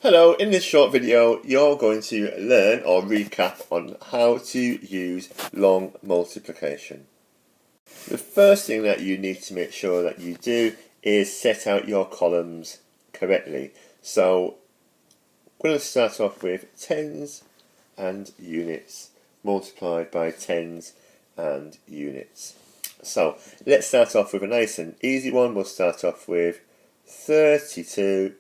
Hello, in this short video you're going to learn or recap on how to use long multiplication. The first thing that you need to make sure that you do is set out your columns correctly. So we're going to start off with tens and units multiplied by tens and units. So let's start off with a nice and easy one. We'll start off with 32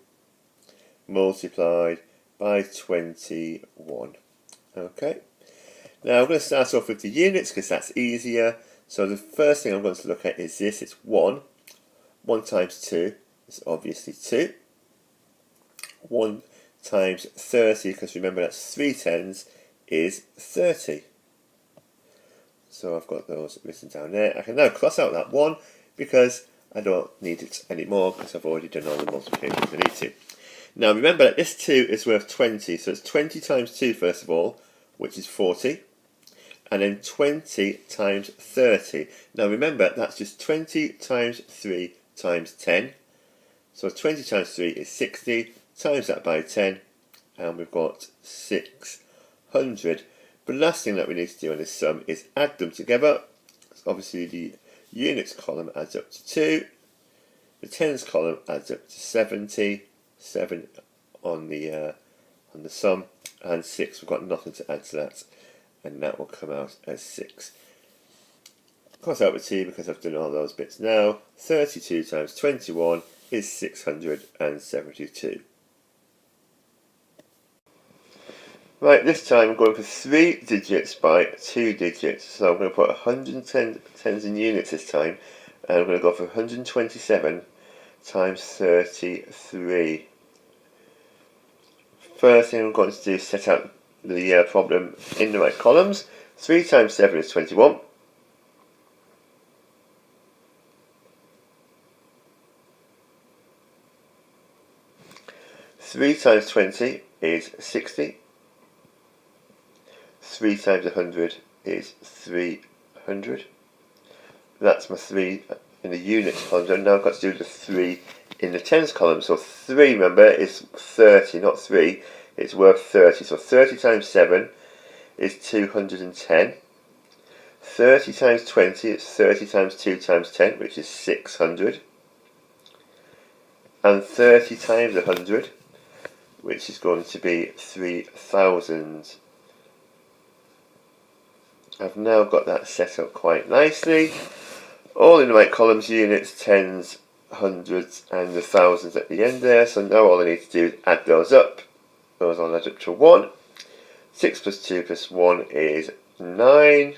multiplied by 21. Okay, now I'm going to start off with the units because that's easier. So the first thing I'm going to look at is this. It's 1. 1 times 2 is obviously 2. 1 times 30, because remember that's 3 tens, is 30. So I've got those written down there. I can now cross out that 1 because I don't need it anymore because I've already done all the multiplications I need to. Now remember that this 2 is worth 20, so it's 20 times 2 first of all, which is 40, and then 20 times 30. Now remember that's just 20 times 3 times 10, so 20 times 3 is 60, times that by 10, and we've got 600. The last thing that we need to do on this sum is add them together. So obviously the units column adds up to 2, the tens column adds up to 70, 7 on the sum, and 6. We've got nothing to add to that, and that will come out as 6. Cross out with 2 because I've done all those bits now. 32 times 21 is 672. Right, this time I'm going for 3 digits by 2 digits. So I'm going to put 110 tens in units this time, and I'm going to go for 127 times 33. First thing I'm going to do is set out the problem in the right columns. 3 times 7 is 21. Three times 20 is 60. 3 times 100 is 300. That's my 3 in the units column. And now I've got to do the 3 in the tens column. So 3, remember, is 30, not 3. It's worth 30. So 30 times 7 is 210. 30 times 20 is 30 times 2 times 10, which is 600. And 30 times 100, which is going to be 3,000. I've now got that set up quite nicely. All in the right columns, units, tens, hundreds, and the thousands at the end there. So now all I need to do is add those up. Those all add up to 1. 6 plus 2 plus 1 is 9.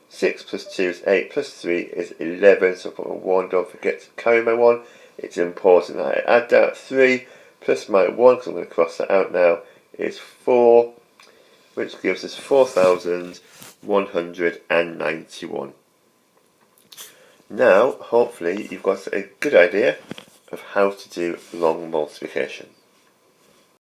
6 plus 2 is 8 plus 3 is 11. So put my 1, don't forget to carry my 1. It's important that I add that. 3 plus my 1, because I'm going to cross that out now, is 4, which gives us 4,191. Now, hopefully, you've got a good idea of how to do long multiplication.